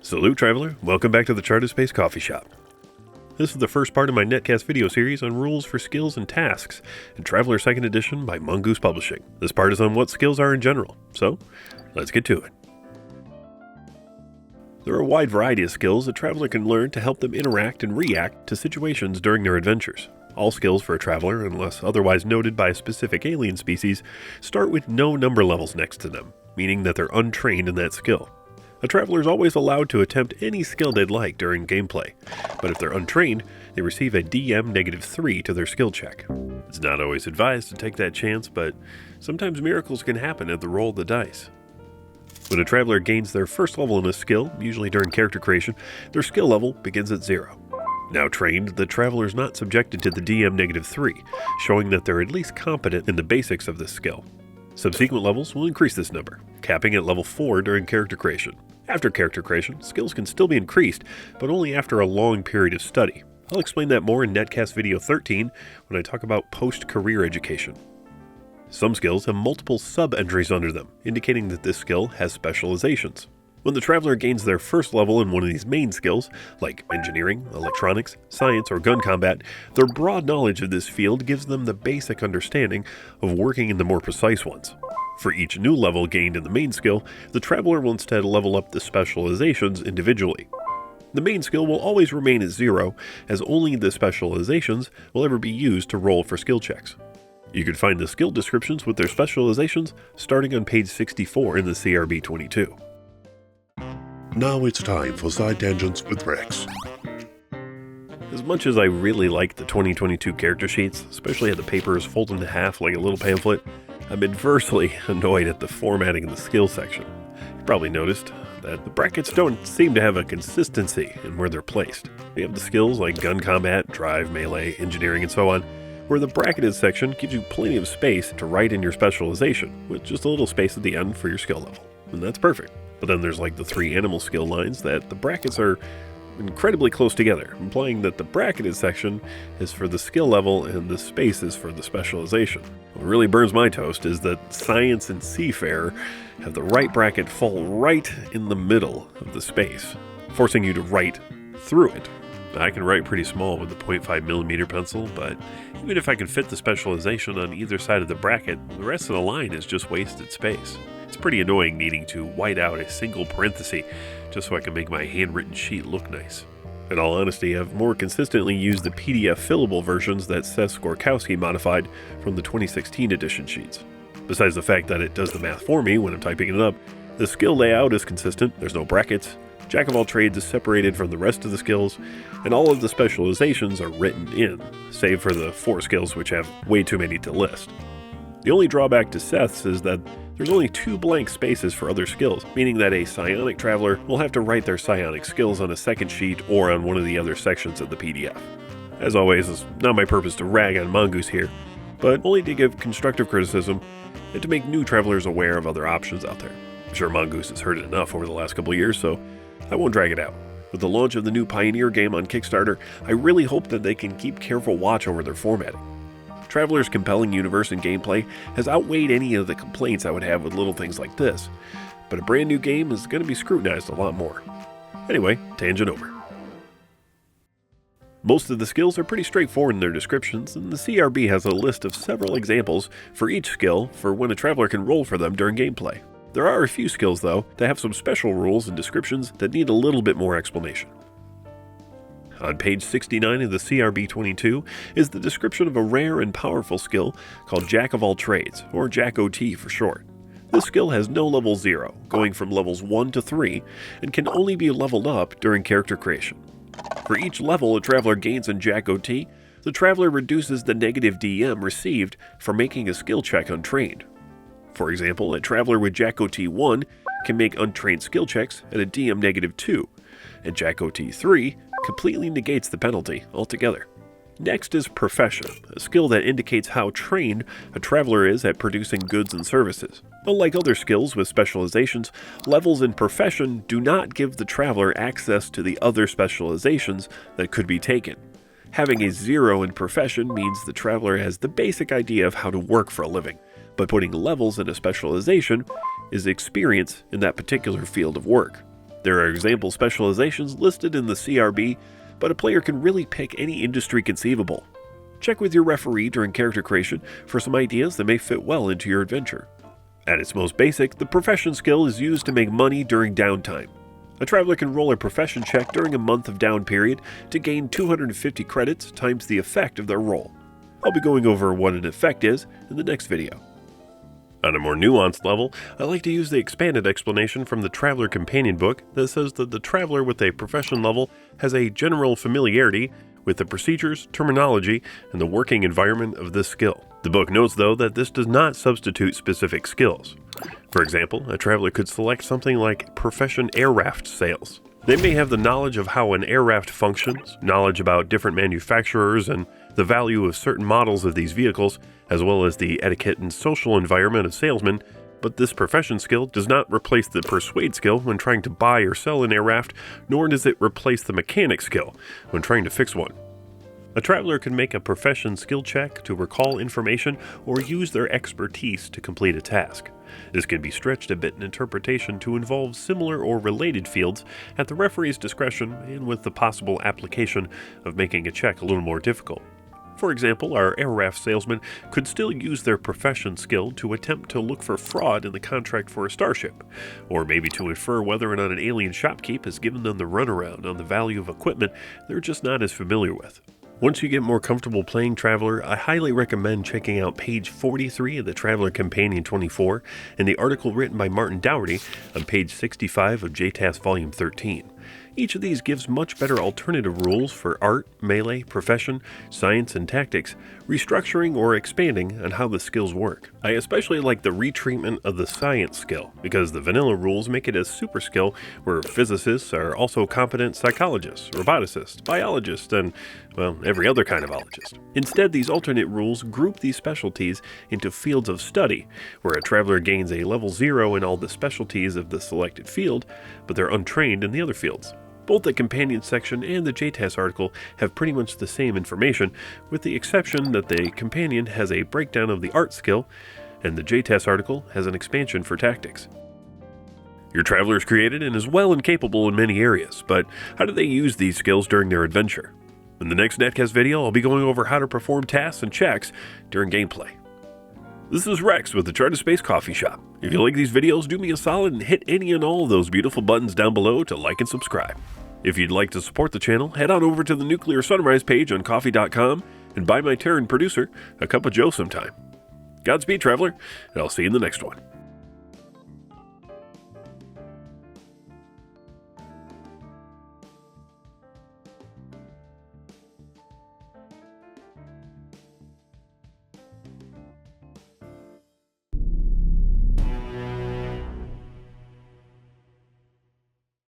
Salute Traveler, welcome back to the Charted Space Coffee Shop. This is the first part of my Netcast video series on rules for skills and tasks in Traveler 2nd Edition by Mongoose Publishing. This part is on what skills are in general, so let's get to it. There are a wide variety of skills a Traveler can learn to help them interact and react to situations during their adventures. All skills for a Traveler, unless otherwise noted by a specific alien species, start with no number levels next to them, meaning that they're untrained in that skill. A Traveler is always allowed to attempt any skill they'd like during gameplay, but if they're untrained, they receive a DM -3 to their skill check. It's not always advised to take that chance, but sometimes miracles can happen at the roll of the dice. When a Traveler gains their first level in a skill, usually during character creation, their skill level begins at 0. Now trained, the Traveler is not subjected to the DM -3, showing that they're at least competent in the basics of this skill. Subsequent levels will increase this number, capping at level 4 during character creation. After character creation, skills can still be increased, but only after a long period of study. I'll explain that more in Netcast video 13 when I talk about post-career education. Some skills have multiple sub-entries under them, indicating that this skill has specializations. When the Traveler gains their first level in one of these main skills, like engineering, electronics, science, or gun combat, their broad knowledge of this field gives them the basic understanding of working in the more precise ones. For each new level gained in the main skill, the Traveler will instead level up the specializations individually. The main skill will always remain at 0, as only the specializations will ever be used to roll for skill checks. You can find the skill descriptions with their specializations starting on page 64 in the CRB 22. Now it's time for Side Tangents with Rex. As much as I really like the 2022 character sheets, especially how the paper is folded in half like a little pamphlet, I'm adversely annoyed at the formatting of the skill section. You probably noticed that the brackets don't seem to have a consistency in where they're placed. You have the skills like gun combat, drive, melee, engineering, and so on, where the bracketed section gives you plenty of space to write in your specialization, with just a little space at the end for your skill level. And that's perfect. But then there's like the 3 animal skill lines that the brackets are incredibly close together, implying that the bracketed section is for the skill level and the space is for the specialization. What really burns my toast is that science and seafarer have the right bracket fall right in the middle of the space, forcing you to write through it. I can write pretty small with the 0.5mm pencil, but even if I can fit the specialization on either side of the bracket, the rest of the line is just wasted space. It's pretty annoying needing to white out a single parenthesis just so I can make my handwritten sheet look nice. In all honesty, I've more consistently used the PDF fillable versions that Seth Skorkowsky modified from the 2016 edition sheets. Besides the fact that it does the math for me when I'm typing it up, the skill layout is consistent, there's no brackets, Jack of all trades is separated from the rest of the skills, and all of the specializations are written in, save for the 4 skills which have way too many to list. The only drawback to Seth's is that there's only 2 blank spaces for other skills, meaning that a psionic Traveler will have to write their psionic skills on a second sheet or on one of the other sections of the PDF. As always, it's not my purpose to rag on Mongoose here, but only to give constructive criticism and to make new Travelers aware of other options out there. I'm sure Mongoose has heard it enough over the last couple years, so I won't drag it out. With the launch of the new Pioneer game on Kickstarter, I really hope that they can keep careful watch over their formatting. Traveler's compelling universe and gameplay has outweighed any of the complaints I would have with little things like this, but a brand new game is going to be scrutinized a lot more. Anyway, tangent over. Most of the skills are pretty straightforward in their descriptions, and the CRB has a list of several examples for each skill for when a Traveler can roll for them during gameplay. There are a few skills, though, that have some special rules and descriptions that need a little bit more explanation. On page 69 of the CRB 22 is the description of a rare and powerful skill called Jack of all trades, or Jack OT for short. This skill has no level 0, going from levels 1 to 3, and can only be leveled up during character creation. For each level a Traveler gains in Jack OT, the Traveler reduces the negative DM received for making a skill check untrained. For example, a Traveler with Jack OT 1 can make untrained skill checks at a DM -2, and Jack OT 3 completely negates the penalty altogether. Next is Profession, a skill that indicates how trained a Traveler is at producing goods and services. Unlike other skills with specializations, levels in Profession do not give the Traveler access to the other specializations that could be taken. Having a 0 in Profession means the Traveler has the basic idea of how to work for a living, but putting levels in a specialization is experience in that particular field of work. There are example specializations listed in the CRB, but a player can really pick any industry conceivable. Check with your referee during character creation for some ideas that may fit well into your adventure. At its most basic, the profession skill is used to make money during downtime. A traveler can roll a profession check during a month of down period to gain 250 credits times the effect of their roll. I'll be going over what an effect is in the next video. On a more nuanced level, I like to use the expanded explanation from the Traveler Companion book that says that the traveler with a profession level has a general familiarity with the procedures, terminology, and the working environment of this skill. The book notes, though, that this does not substitute specific skills. For example, a traveler could select something like Profession Air Raft Sales. They may have the knowledge of how an air raft functions, knowledge about different manufacturers, and the value of certain models of these vehicles, as well as the etiquette and social environment of salesmen, but this profession skill does not replace the persuade skill when trying to buy or sell an air raft, nor does it replace the mechanic skill when trying to fix one. A traveler can make a profession skill check to recall information or use their expertise to complete a task. This can be stretched a bit in interpretation to involve similar or related fields at the referee's discretion and with the possible application of making a check a little more difficult. For example, our air raft salesman could still use their profession skill to attempt to look for fraud in the contract for a starship, or maybe to infer whether or not an alien shopkeep has given them the runaround on the value of equipment they're just not as familiar with. Once you get more comfortable playing Traveler, I highly recommend checking out page 43 of the Traveler Companion 24 and the article written by Martin Dougherty on page 65 of JTAS Volume 13. Each of these gives much better alternative rules for art, melee, profession, science, and tactics, restructuring or expanding on how the skills work. I especially like the retreatment of the science skill, because the vanilla rules make it a super skill where physicists are also competent psychologists, roboticists, biologists, and, well, every other kind of ologist. Instead, these alternate rules group these specialties into fields of study, where a traveler gains a level 0 in all the specialties of the selected field, but they're untrained in the other fields. Both the companion section and the JTAS article have pretty much the same information, with the exception that the companion has a breakdown of the art skill, and the JTAS article has an expansion for tactics. Your traveler is created and is well and capable in many areas, but how do they use these skills during their adventure? In the next Netcast video, I'll be going over how to perform tasks and checks during gameplay. This is Rex with the Charter Space Coffee Shop. If you like these videos, do me a solid and hit any and all of those beautiful buttons down below to like and subscribe. If you'd like to support the channel, head on over to the Nuclear Sunrise page on Ko-fi.com and buy my Terran producer a cup of Joe sometime. Godspeed, Traveler, and I'll see you in the next one.